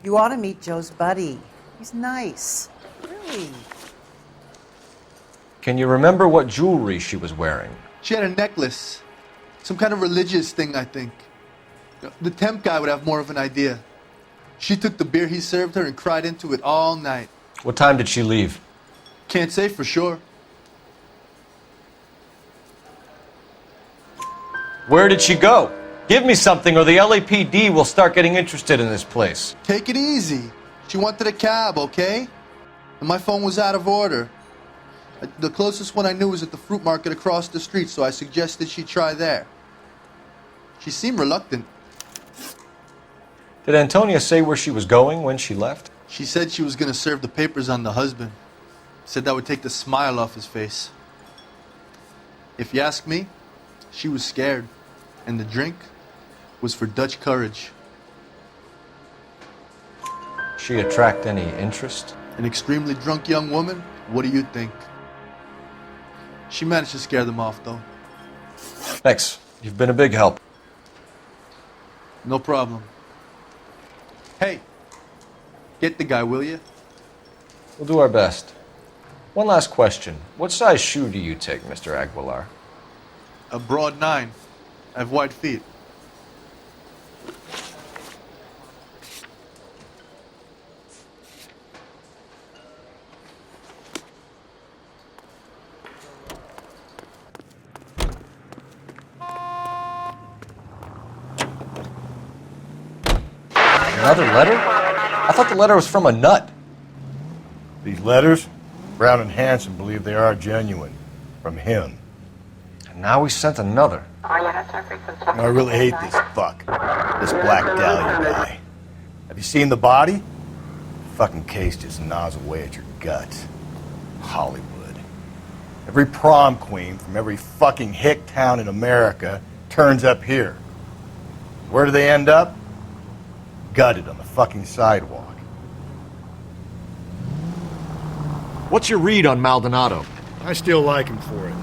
You ought to meet Joe's buddy. He's nice. Really. Can you remember what jewelry she was wearing? She had a necklace. Some kind of religious thing, I think. The temp guy would have more of an idea. She took the beer he served her and cried into it all night. What time did she leave? Can't say for sure. Where did she go? Give me something or the LAPD will start getting interested in this place. Take it easy. She wanted a cab, okay? And my phone was out of order. The closest one I knew was at the fruit market across the street, so I suggested she try there. She seemed reluctant. Did Antonia say where she was going when she left? She said she was going to serve the papers on the husband. Said that would take the smile off his face. If you ask me, she was scared. And the drink was for Dutch courage. She attract any interest? An extremely drunk young woman? What do you think? She managed to scare them off, though. Thanks. You've been a big help. No problem. Hey, get the guy, will you? We'll do our best. One last question. What size shoe do you take, Mr. Aguilar? A broad 9. I have wide feet. Another letter? I thought the letter was from a nut. These letters, Brown and Hanson believe they are genuine. From him. And now we sent another. I really hate this fuck. This Black Dahlia guy. Have you seen the body? The fucking case just gnaws away at your guts. Hollywood. Every prom queen from every fucking hick town in America turns up here. Where do they end up? Gutted on the fucking sidewalk. What's your read on Maldonado? I still like him for it.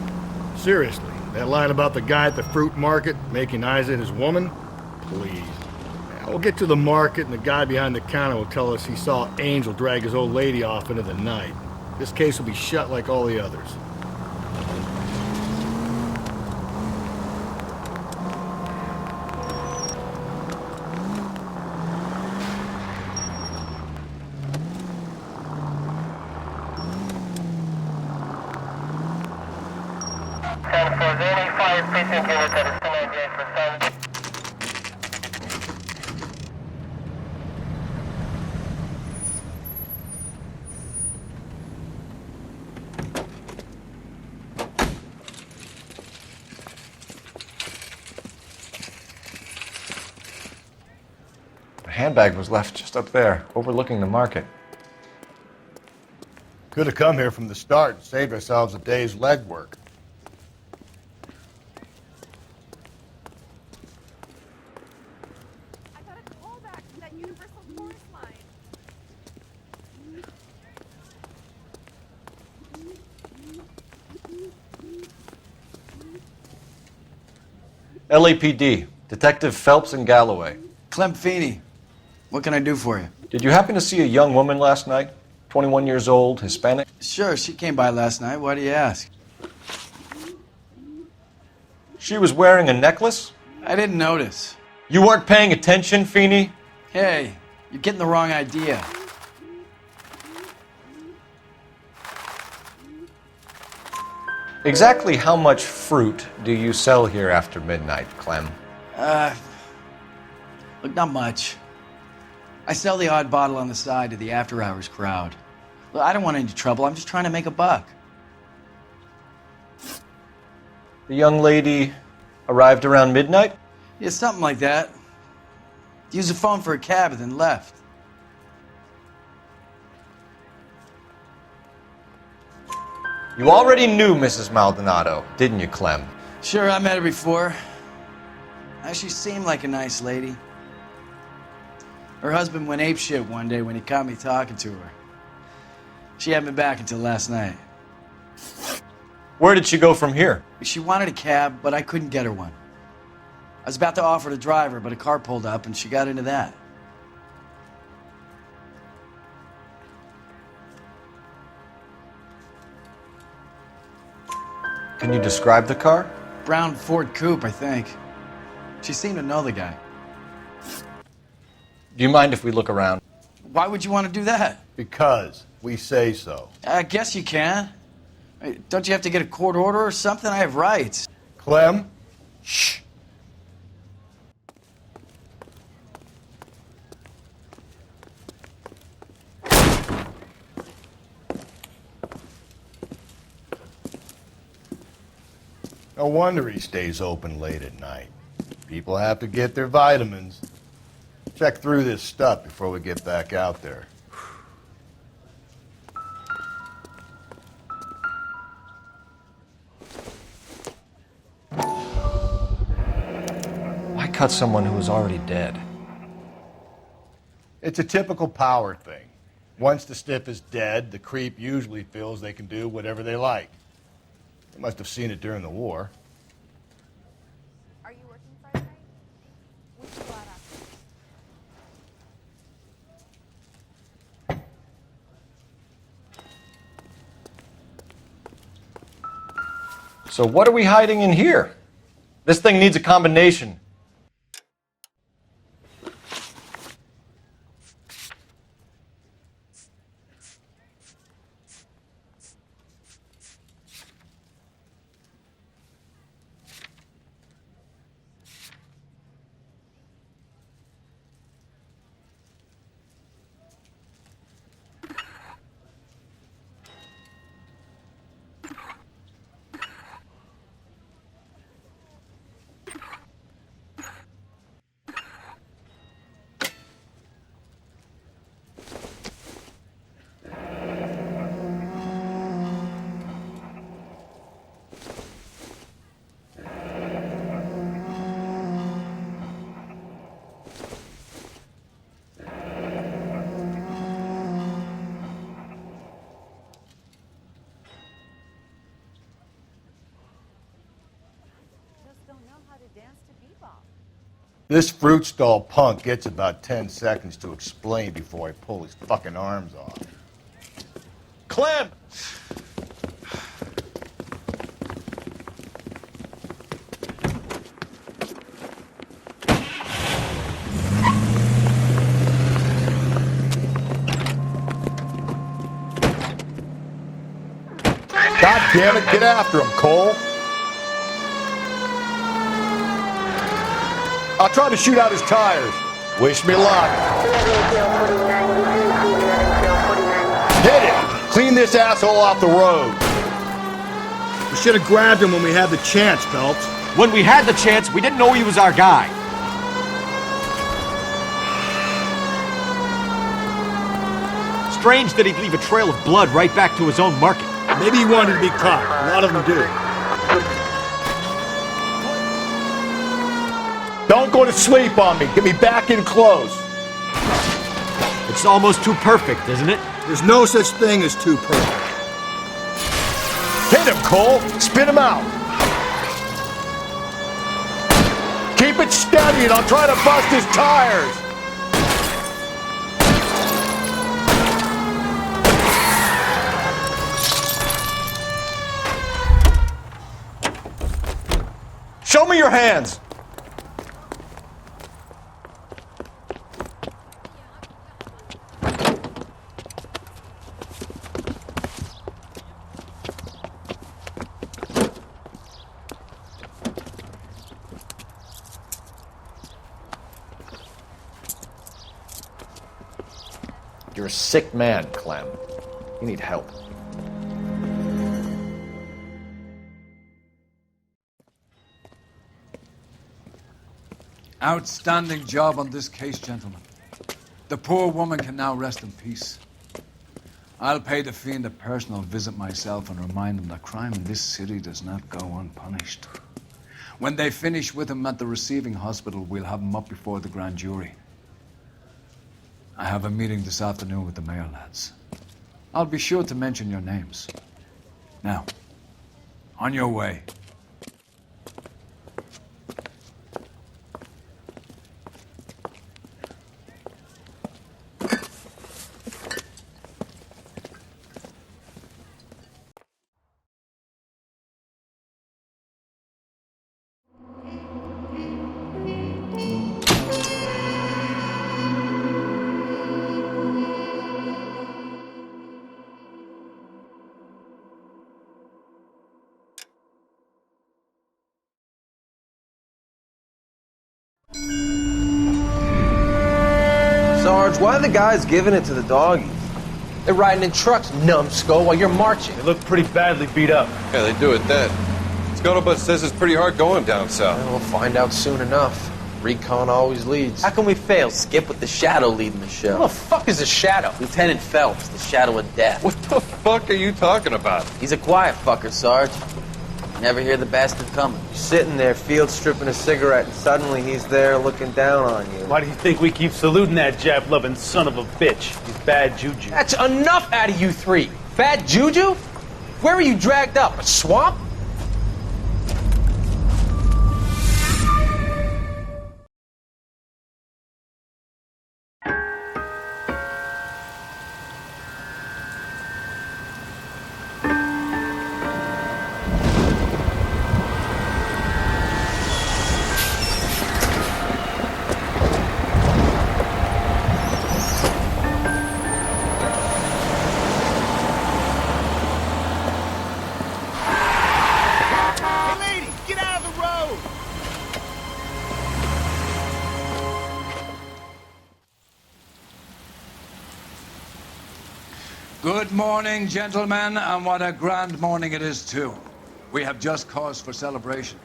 Seriously, that line about the guy at the fruit market making eyes at his woman? Please. Now, we'll get to the market and the guy behind the counter will tell us he saw Angel drag his old lady off into the night. This case will be shut like all the others. The handbag was left just up there, overlooking the market. Could have come here from the start and saved ourselves a day's legwork. I got a call back from that Universal Chorus line. LAPD, Detective Phelps and Galloway. Clem Feeney, what can I do for you? Did you happen to see a young woman last night? 21 years old, Hispanic? Sure, she came by last night. Why do you ask? She was wearing a necklace? I didn't notice. You weren't paying attention, Feeney? Hey, you're getting the wrong idea. Exactly how much fruit do you sell here after midnight, Clem? Look, not much. I sell the odd bottle on the side to the after-hours crowd. Look, I don't want any trouble. I'm just trying to make a buck. The young lady arrived around midnight? Yeah, something like that. Used the phone for a cab and then left. You already knew Mrs. Maldonado, didn't you, Clem? Sure, I met her before. She seemed like a nice lady. Her husband went apeshit one day when he caught me talking to her. She hadn't been back until last night. Where did she go from here? She wanted a cab, but I couldn't get her one. I was about to offer to drive her, but a car pulled up and she got into that. Can you describe the car? Brown Ford Coupe, I think. She seemed to know the guy. Do you mind if we look around? Why would you want to do that? Because we say so. I guess you can. Don't you have to get a court order or something? I have rights. Clem? Shh. No wonder he stays open late at night. People have to get their vitamins. Check through this stuff before we get back out there. Why cut someone who was already dead? It's a typical power thing. Once the stiff is dead, the creep usually feels they can do whatever they like. They must have seen it during the war. Are you working Friday night? We should go out after. So what are we hiding in here? This thing needs a combination. Just don't know how to dance to bebop. This fruit stall punk gets about 10 seconds to explain before I pull his fucking arms off. Clem! God damn it, get after him, Cole! I'll try to shoot out his tires. Wish me luck. Hit it! Clean this asshole off the road. We should have grabbed him when we had the chance, Phelps. When we had the chance, we didn't know he was our guy. Strange that he'd leave a trail of blood right back to his own market. Maybe he wanted to be caught. A lot of them do. Don't go to sleep on me. Get me back in close. It's almost too perfect, isn't it? There's no such thing as too perfect. Hit him, Cole. Spit him out. Keep it steady and I'll try to bust his tires. Show me your hands! You're a sick man, Clem. You need help. Outstanding job on this case, gentlemen. The poor woman can now rest in peace. I'll pay the fiend a personal visit myself and remind him that crime in this city does not go unpunished. When they finish with him at the receiving hospital, we'll have him up before the grand jury. I have a meeting this afternoon with the mayor lads. I'll be sure to mention your names. Now, on your way. Sarge, why are the guys giving it to the doggies? They're riding in trucks, numbskull, while you're marching. They look pretty badly beat up. Yeah, they do it then. Scuttlebutt says it's pretty hard going down south. Well, we'll find out soon enough. Recon always leads. How can we fail? Skip with the Shadow leading the show. Who the fuck is a Shadow? Lieutenant Phelps, the Shadow of Death. What the fuck are you talking about? He's a quiet fucker, Sarge. Never hear the bastard coming. You're sitting there, field stripping a cigarette, and suddenly he's there looking down on you. Why do you think we keep saluting that Jap-loving son of a bitch? He's bad juju. That's enough out of you three. Bad juju? Where were you dragged up? A swamp? Good morning, gentlemen, and what a grand morning it is, too. We have just cause for celebration.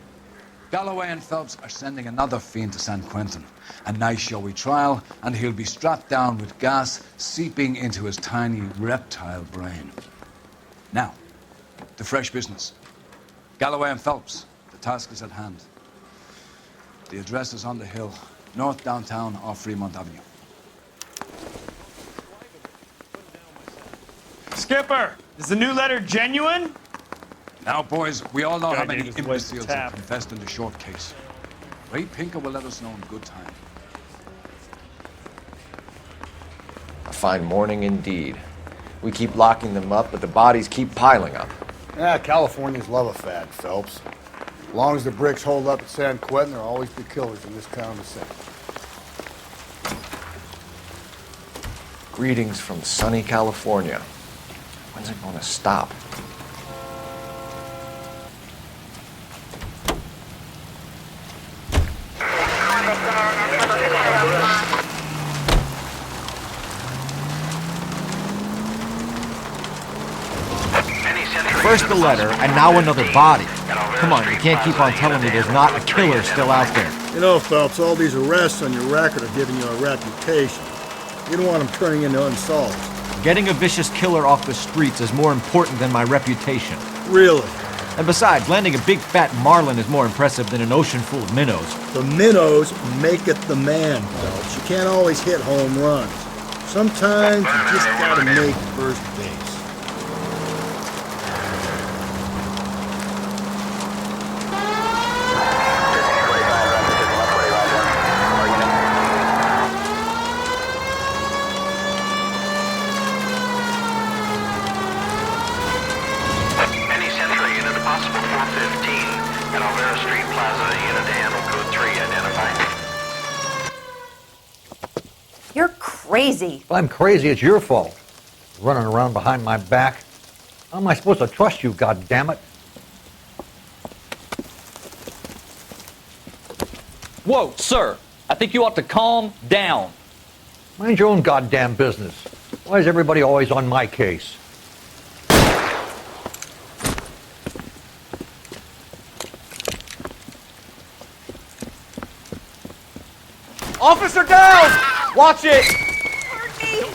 Galloway and Phelps are sending another fiend to San Quentin. A nice showy trial, and he'll be strapped down with gas seeping into his tiny reptile brain. Now, to fresh business. Galloway and Phelps, the task is at hand. The address is on the hill, north downtown off Fremont Avenue. Skipper, is the new letter genuine? Now, boys, we all know how Guy many gave us away imbeciles tap. have confessed in the short case. Ray Pinker will let us know in good time. A fine morning indeed. We keep locking them up, but the bodies keep piling up. Yeah, Californians love a fad, Phelps. As long as the bricks hold up at San Quentin, there'll always be killers in this town to sing. Greetings from sunny California. When's it going to stop? First the letter, and now another body. Come on, you can't keep on telling me there's not a killer still out there. You know, Phelps, all these arrests on your record are giving you a reputation. You don't want them turning into unsolved. Getting a vicious killer off the streets is more important than my reputation. Really? And besides, landing a big fat marlin is more impressive than an ocean full of minnows. The minnows make it the man, Phelps. You can't always hit home runs. Sometimes you just gotta make first base. You're crazy. If I'm crazy, it's your fault. Running around behind my back. How am I supposed to trust you, goddammit? Whoa, sir. I think you ought to calm down. Mind your own goddamn business. Why is everybody always on my case? Officer down! Watch it! Hurt me!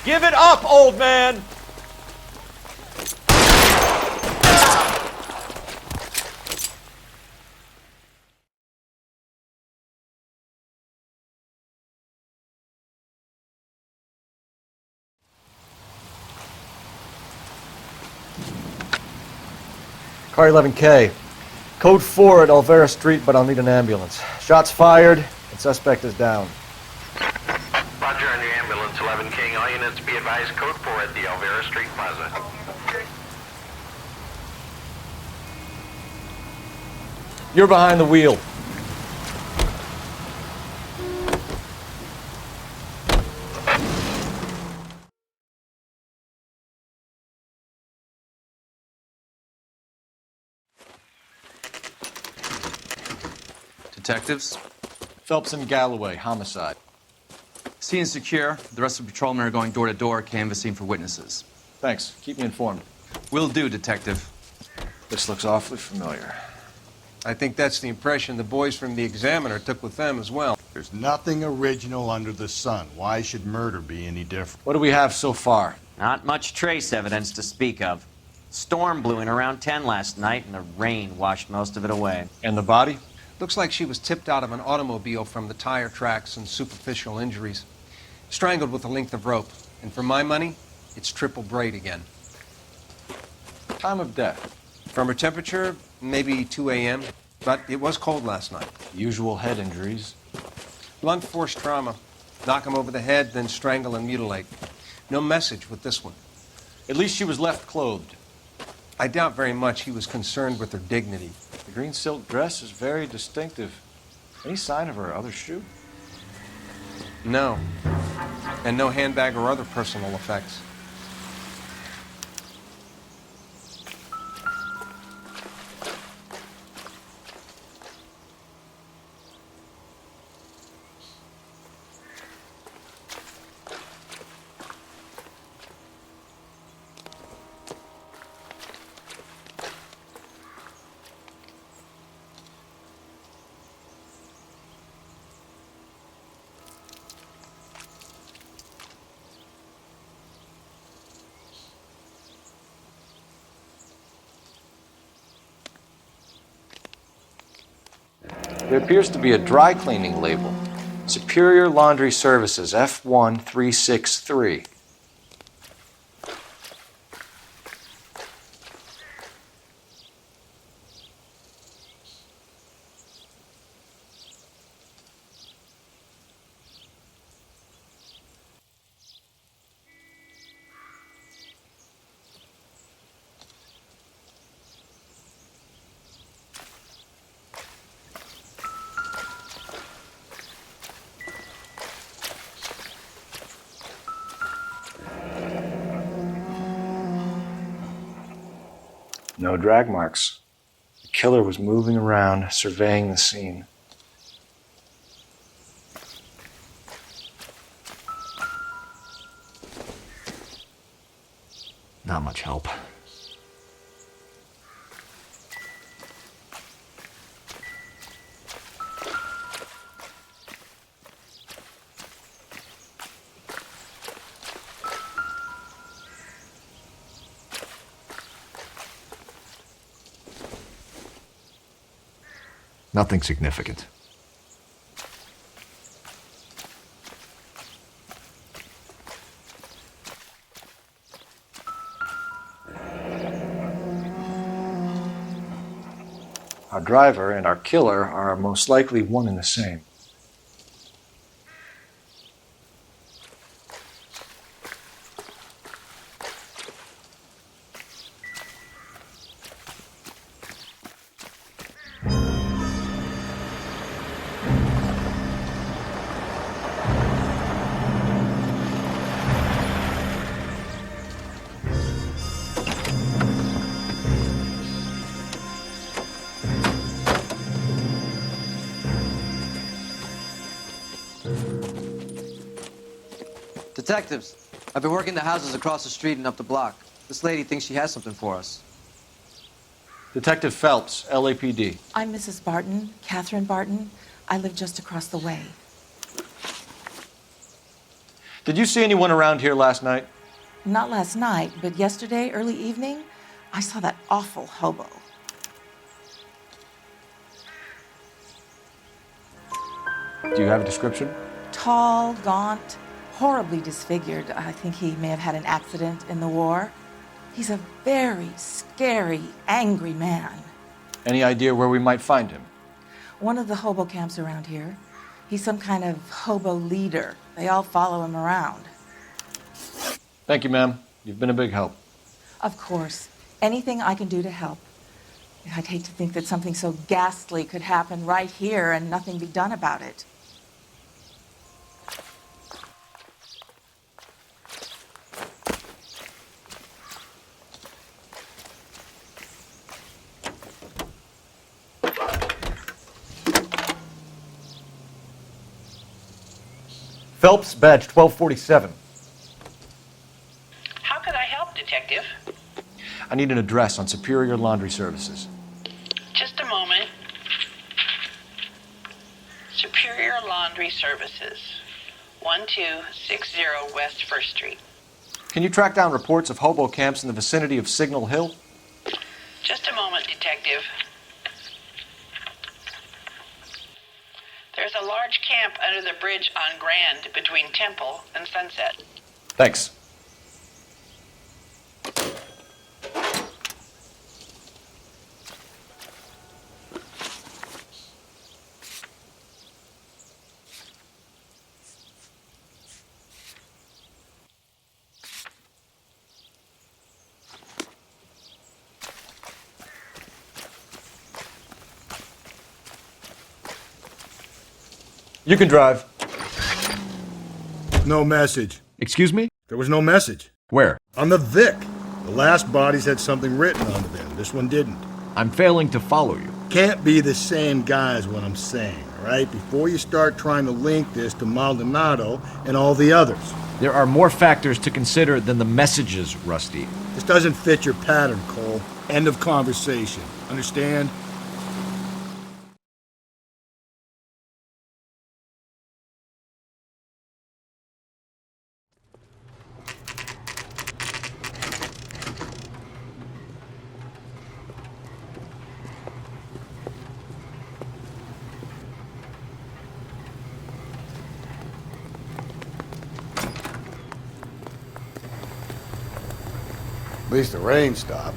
Give it up, old man! Car 11K. Code 4 at Olvera Street, but I'll need an ambulance. Shots fired, and suspect is down. Roger on your ambulance, 11 King. All units be advised, code 4 at the Olvera Street Plaza. You're behind the wheel. Detectives? Phelps and Galloway, homicide. Scene is secure. The rest of the patrolmen are going door to door, canvassing for witnesses. Thanks. Keep me informed. Will do, Detective. This looks awfully familiar. I think that's the impression the boys from the Examiner took with them as well. There's nothing original under the sun. Why should murder be any different? What do we have so far? Not much trace evidence to speak of. Storm blew in around 10 last night, and the rain washed most of it away. And the body? Looks like she was tipped out of an automobile from the tire tracks and superficial injuries. Strangled with a length of rope. And for my money, it's triple braid again. Time of death? From her temperature, maybe 2 a.m., but it was cold last night. Usual head injuries. Blunt force trauma. Knock him over the head, then strangle and mutilate. No message with this one. At least she was left clothed. I doubt very much he was concerned with her dignity. The green silk dress is very distinctive. Any sign of her other shoe? No. And no handbag or other personal effects. There appears to be a dry cleaning label. Superior Laundry Services, F1363. No drag marks. The killer was moving around, surveying the scene. Not much help. Nothing significant. Our driver and our killer are most likely one and the same. Detectives, I've been working the houses across the street and up the block. This lady thinks she has something for us. Detective Phelps, LAPD. I'm Mrs. Barton, Catherine Barton. I live just across the way. Did you see anyone around here last night? Not last night, but yesterday, early evening, I saw that awful hobo. Do you have a description? Tall, gaunt, horribly disfigured. I think he may have had an accident in the war. He's a very scary, angry man. Any idea where we might find him? One of the hobo camps around here. He's some kind of hobo leader. They all follow him around. Thank you, ma'am. You've been a big help. Of course. Anything I can do to help. I'd hate to think that something so ghastly could happen right here and nothing be done about it. Phelps, badge 1247. How could I help, Detective? I need an address on Superior Laundry Services. Just a moment. Superior Laundry Services, 1260 West 1st Street. Can you track down reports of hobo camps in the vicinity of Signal Hill? Just a moment, Detective. There's a large camp under the bridge on Grand between Temple and Sunset. Thanks. You can drive. No message. Excuse me? There was no message. Where? On the Vic. The last bodies had something written onto them. This one didn't. I'm failing to follow you. Can't be the same guy is what I'm saying, all right? Before you start trying to link this to Maldonado and all the others. There are more factors to consider than the messages, Rusty. This doesn't fit your pattern, Cole. End of conversation. Understand? At least the rain stopped.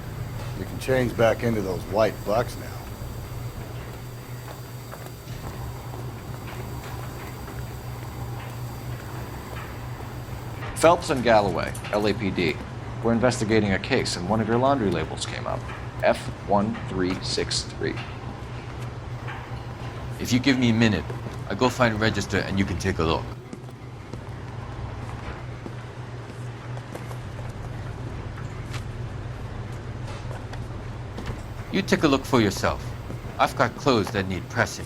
We can change back into those white bucks now. Phelps and Galloway, LAPD. We're investigating a case and one of your laundry labels came up. F1363. If you give me a minute, I'll go find a register and you can take a look. You take a look for yourself. I've got clothes that need pressing.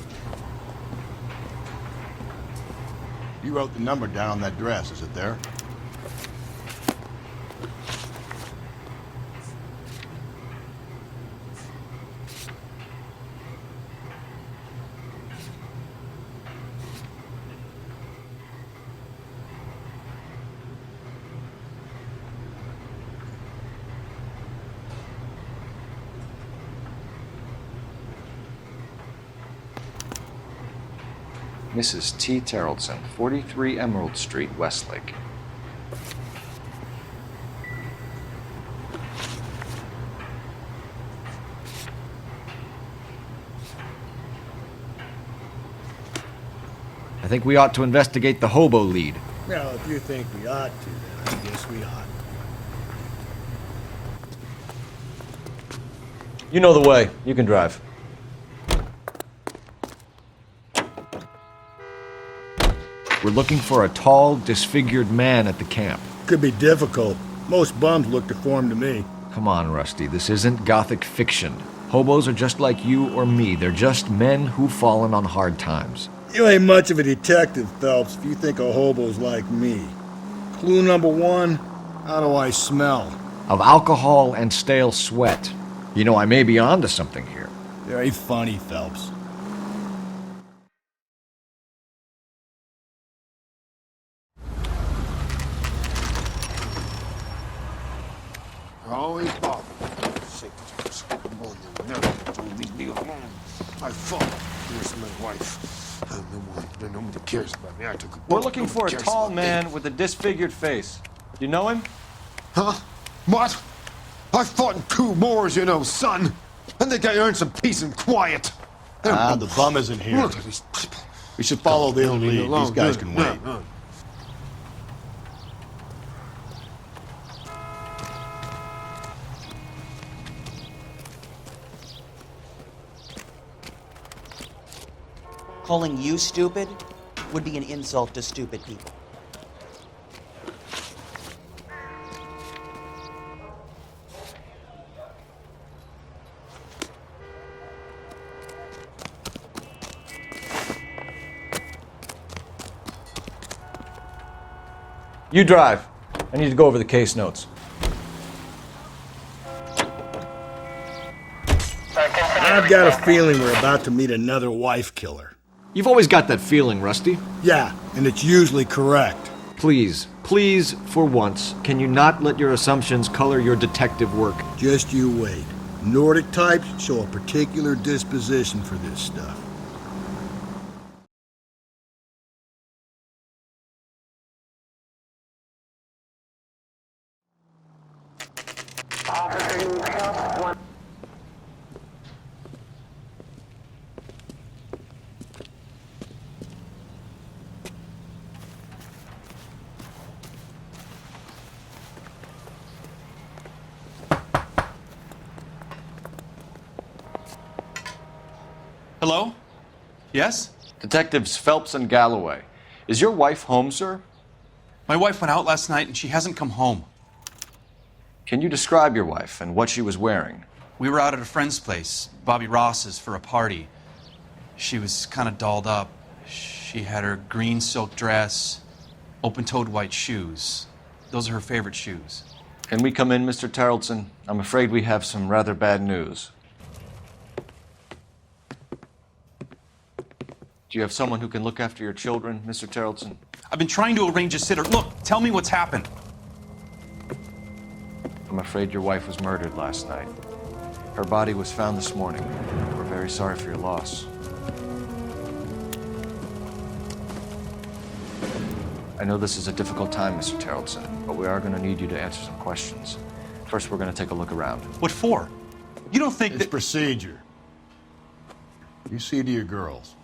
You wrote the number down on that dress, is it there? Mrs. T. Terrellson, 43 Emerald Street, Westlake. I think we ought to investigate the hobo lead. Well, if you think we ought to, then I guess we ought. You know the way. You can drive. We're looking for a tall, disfigured man at the camp. Could be difficult. Most bums look deformed to me. Come on, Rusty. This isn't gothic fiction. Hobos are just like you or me. They're just men who've fallen on hard times. You ain't much of a detective, Phelps, if you think a hobo's like me. Clue number one, how do I smell? Of alcohol and stale sweat. You know, I may be onto something here. Very funny, Phelps. Always bother. Leave me alone. I fought. Here's my wife. I'm the one. Nobody cares about me. I took a bullet. We're looking for a Nobody cares tall about man me. with a disfigured face. You know him? Huh? What? I fought in 2 wars, you know, son. I think I earned some peace and quiet. The bum isn't here. Look at these people. We should follow the Leave me lead. alone. These guys Good. can wait. No. Calling you stupid would be an insult to stupid people. You drive. I need to go over the case notes. I've got a feeling we're about to meet another wife killer. You've always got that feeling, Rusty. Yeah, and it's usually correct. Please, for once, can you not let your assumptions color your detective work? Just you wait. Nordic types show a particular disposition for this stuff. Hello? Yes? Detectives Phelps and Galloway. Is your wife home, sir? My wife went out last night and she hasn't come home. Can you describe your wife and what she was wearing? We were out at a friend's place, Bobby Ross's, for a party. She was kind of dolled up. She had her green silk dress, open-toed white shoes. Those are her favorite shoes. Can we come in, Mr. Tarleton? I'm afraid we have some rather bad news. Do you have someone who can look after your children, Mr. Tarleton? I've been trying to arrange a sitter. Look, tell me what's happened. I'm afraid your wife was murdered last night. Her body was found this morning. We're very sorry for your loss. I know this is a difficult time, Mr. Tarleton, but we are going to need you to answer some questions. First, we're going to take a look around. What for? You don't think It's procedure. You see to your girls.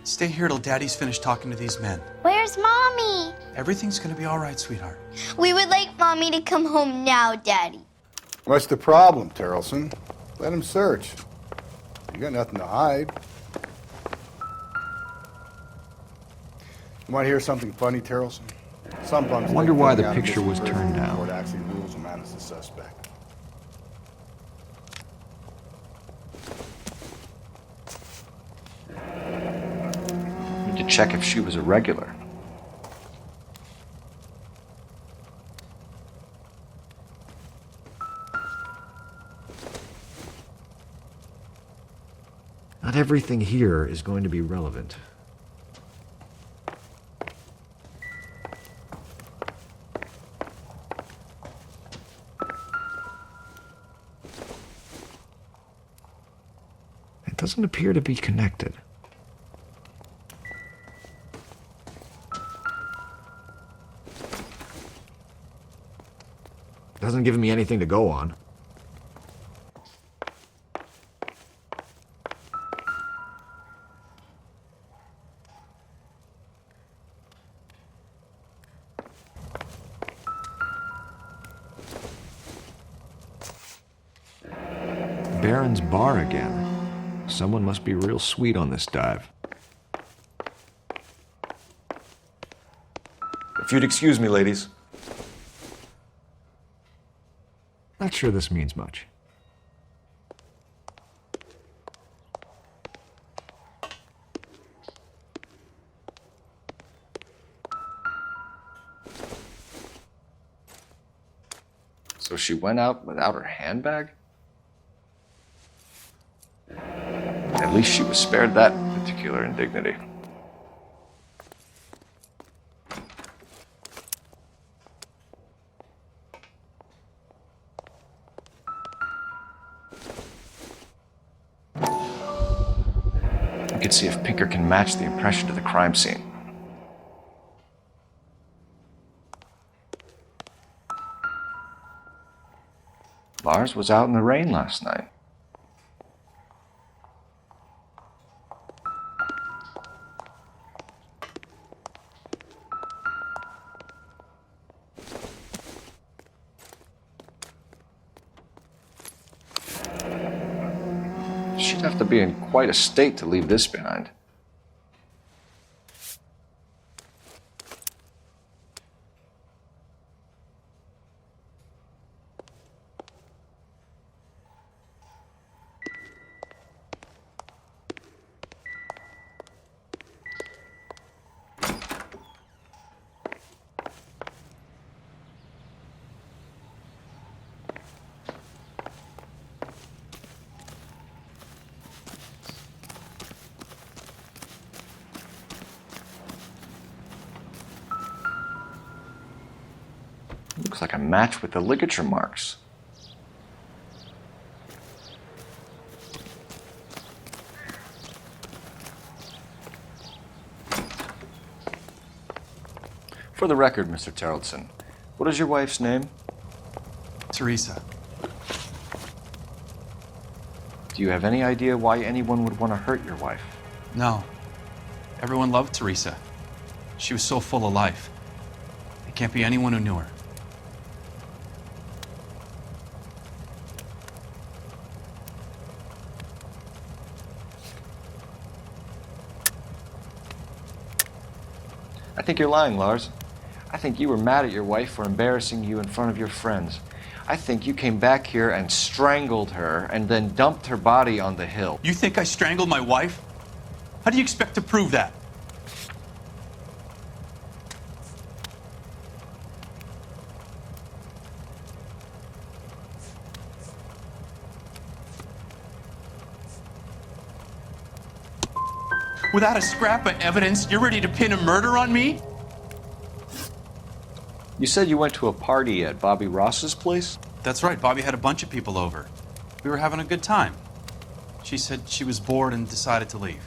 Stay here till Daddy's finished talking to these men. Where's Mommy? Everything's gonna be all right, sweetheart. We would like Mommy to come home now, Daddy. What's the problem, Tarleton? Let him search. You got nothing to hide. You want to hear something funny, Tarleton? Some bums I wonder why the out of picture was prison turned down. before it actually rules a man as a suspect. Need to check if she was a regular. Not everything here is going to be relevant. It doesn't appear to be connected. Doesn't give me anything to go on. Baron's bar again. Someone must be real sweet on this dive. If you'd excuse me, ladies. Not sure this means much. So she went out without her handbag? At least she was spared that particular indignity. I can see if Pinker can match the impression to the crime scene. Lars was out in the rain last night. She'd have to be in quite a state to leave this behind. looks like a match with the ligature marks. For the record, Mr. Terrellson, what is your wife's name? Teresa. Do you have any idea why anyone would want to hurt your wife? No. Everyone loved Teresa. She was so full of life. It can't be anyone who knew her. I think you're lying, Lars. I think you were mad at your wife for embarrassing you in front of your friends. I think you came back here and strangled her and then dumped her body on the hill. You think I strangled my wife? How do you expect to prove that? Without a scrap of evidence, you're ready to pin a murder on me? You said you went to a party at Bobby Ross's place? That's right. Bobby had a bunch of people over. We were having a good time. She said she was bored and decided to leave.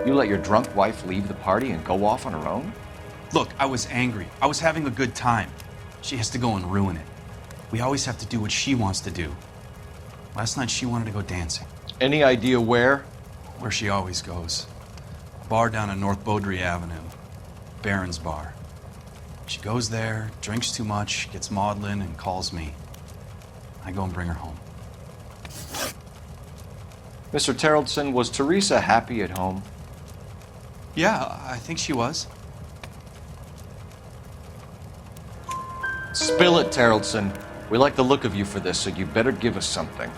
You let your drunk wife leave the party and go off on her own? Look, I was angry. I was having a good time. She has to go and ruin it. We always have to do what she wants to do. Last night she wanted to go dancing. Any idea where? Where she always goes. A bar down on North Beaudry Avenue. Barron's Bar. She goes there, drinks too much, gets maudlin, and calls me. I go and bring her home. Mr. Terrellson, was Teresa happy at home? Yeah, I think she was. Spill it, Terrellson. We like the look of you for this, so you better give us something.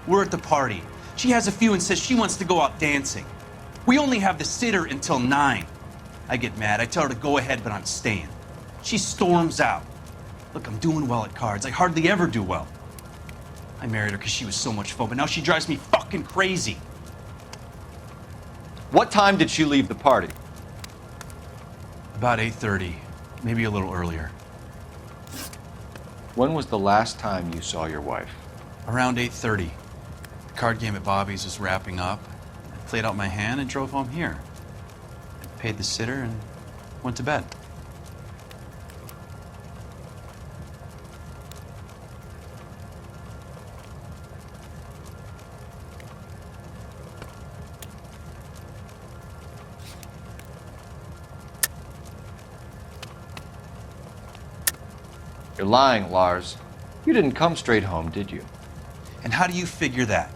We're at the party. She has a few and says she wants to go out dancing. We only have the sitter until 9. I get mad. I tell her to go ahead, but I'm staying. She storms out. Look, I'm doing well at cards. I hardly ever do well. I married her because she was so much fun, but now she drives me fucking crazy. What time did she leave the party? About 8:30, maybe a little earlier. When was the last time you saw your wife? Around 8:30. The card game at Bobby's was wrapping up. I played out my hand and drove home here. I paid the sitter and went to bed. You're lying, Lars. You didn't come straight home, did you? And how do you figure that?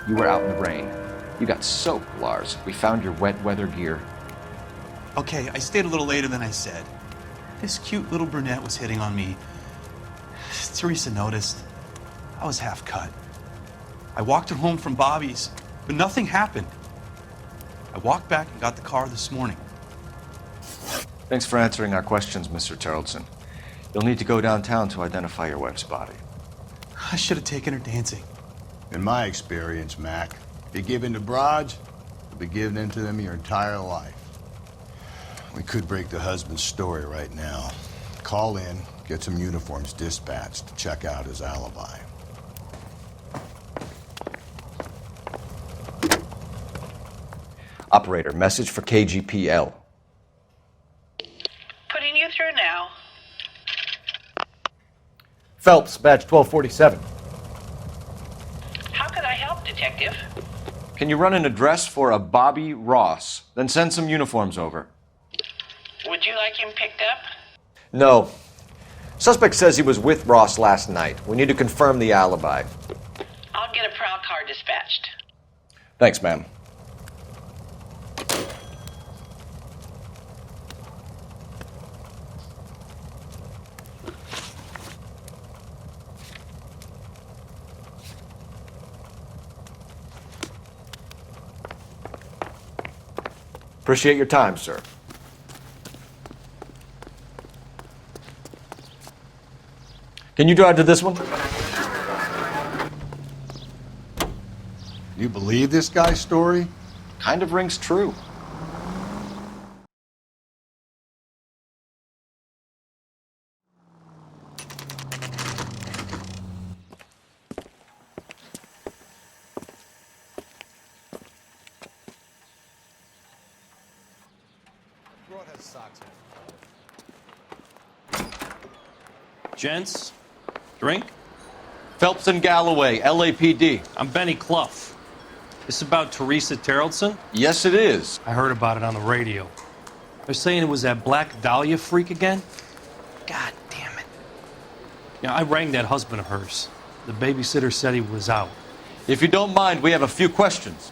You were out in the rain. You got soaked, Lars. We found your wet weather gear. Okay, I stayed a little later than I said. This cute little brunette was hitting on me. Teresa noticed. I was half cut. I walked her home from Bobby's, but nothing happened. I walked back and got the car this morning. Thanks for answering our questions, Mr. Terrellson. You'll need to go downtown to identify your wife's body. I should have taken her dancing. In my experience, Mac, if you give in to broads, you'll be giving in to them your entire life. We could break the husband's story right now. Call in, get some uniforms dispatched to check out his alibi. Operator, message for KGPL. Putting you through now. Phelps, badge 1247. How can I help, Detective? Can you run an address for a Bobby Ross? Then send some uniforms over. Would you like him picked up? No. Suspect says he was with Ross last night. We need to confirm the alibi. I'll get a prowl car dispatched. Thanks, ma'am. Appreciate your time, sir. Can you drive to this one? You believe this guy's story? Kind of rings true. Gents, drink? Phelps and Galloway, LAPD. I'm Benny Clough. This about Teresa Terrellson? Yes, it is. I heard about it on the radio. They're saying it was that Black Dahlia freak again? God damn it. Yeah, I rang that husband of hers. The babysitter said he was out. If you don't mind, we have a few questions.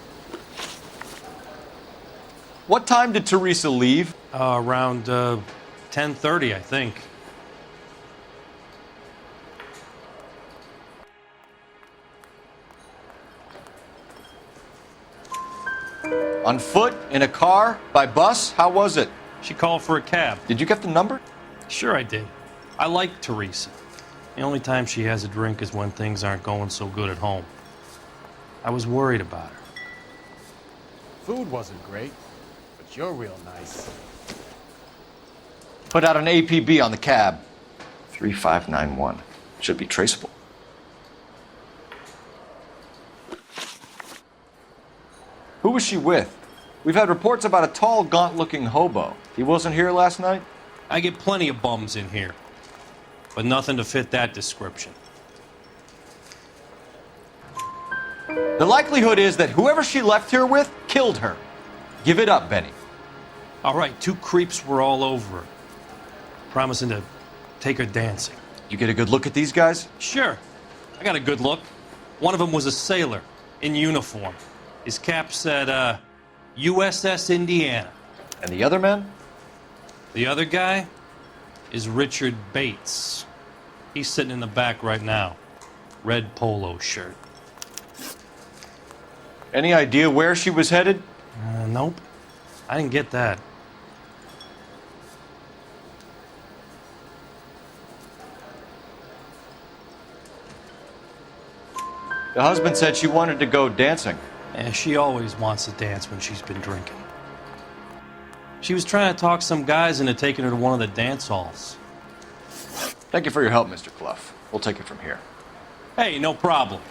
What time did Teresa leave? Around 10:30, I think. On foot? In a car? By bus? How was it? She called for a cab. Did you get the number? Sure I did. I like Teresa. The only time she has a drink is when things aren't going so good at home. I was worried about her. Food wasn't great, but you're real nice. Put out an APB on the cab. 3591. Should be traceable. Who was she with? We've had reports about a tall, gaunt-looking hobo. He wasn't here last night? I get plenty of bums in here, but nothing to fit that description. The likelihood is that whoever she left here with killed her. Give it up, Benny. All right, 2 creeps were all over her, promising to take her dancing. You get a good look at these guys? Sure. I got a good look. One of them was a sailor in uniform. His cap said, USS Indiana. And the other man? The other guy is Richard Bates. He's sitting in the back right now. Red polo shirt. Any idea where she was headed? Nope. I didn't get that. The husband said she wanted to go dancing. Yeah, she always wants to dance when she's been drinking. She was trying to talk some guys into taking her to one of the dance halls. Thank you for your help, Mr. Clough. We'll take it from here. Hey, no problem.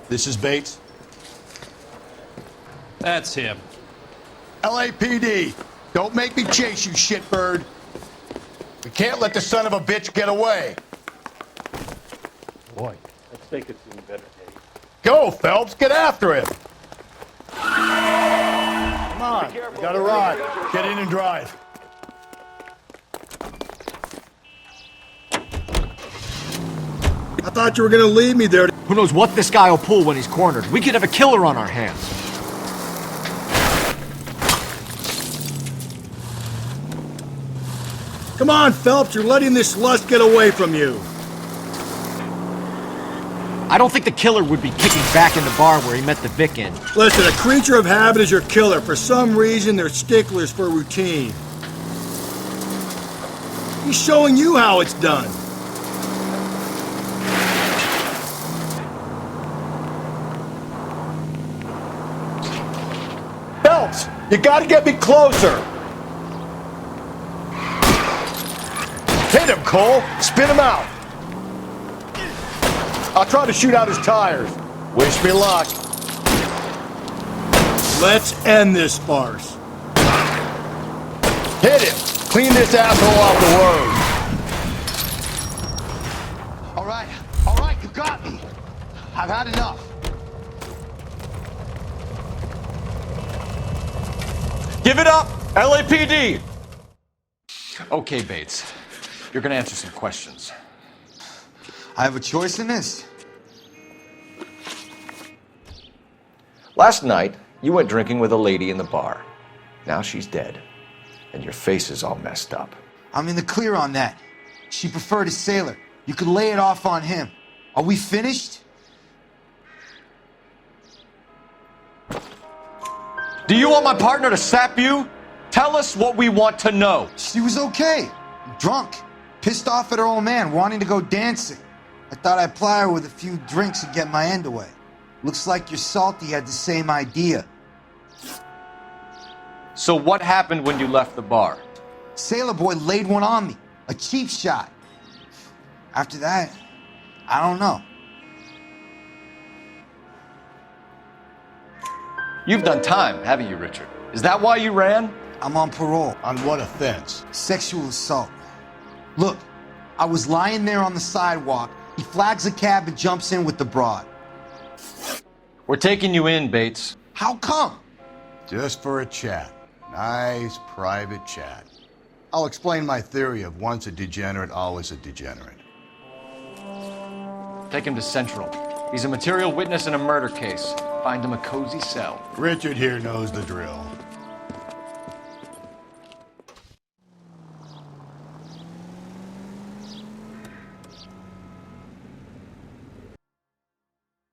This is Bates. That's him. LAPD, don't make me chase you, shitbird. We can't let the son of a bitch get away. Boy, let's take it to a better day. Go, Phelps, get after him. Come on, you got a ride. Get in and drive. I thought you were gonna leave me there. Who knows what this guy will pull when he's cornered? We could have a killer on our hands. Come on, Phelps, you're letting this lust get away from you. I don't think the killer would be kicking back in the bar where he met the Vic in. Listen, a creature of habit is your killer. For some reason, they're sticklers for routine. He's showing you how it's done. Phelps, you gotta get me closer. Hit him, Cole. Spin him out. I'll try to shoot out his tires. Wish me luck. Let's end this farce. Hit him. Clean this asshole off the road. All right, you got me. I've had enough. Give it up, LAPD! Okay, Bates. You're gonna answer some questions. I have a choice in this. Last night, you went drinking with a lady in the bar. Now she's dead, and your face is all messed up. I'm in the clear on that. She preferred a sailor. You could lay it off on him. Are we finished? Do you want my partner to sap you? Tell us what we want to know. She was okay. Drunk. Pissed off at her old man, wanting to go dancing. I thought I'd ply her with a few drinks and get my end away. Looks like your Salty had the same idea. So what happened when you left the bar? Sailor Boy laid one on me. A cheap shot. After that, I don't know. You've done time, haven't you, Richard? Is that why you ran? I'm on parole. On what offense? Sexual assault. Look, I was lying there on the sidewalk. He flags a cab and jumps in with the broad. We're taking you in, Bates. How come? Just for a chat. Nice private chat. I'll explain my theory of once a degenerate, always a degenerate. Take him to Central. He's a material witness in a murder case. Find him a cozy cell. Richard here knows the drill.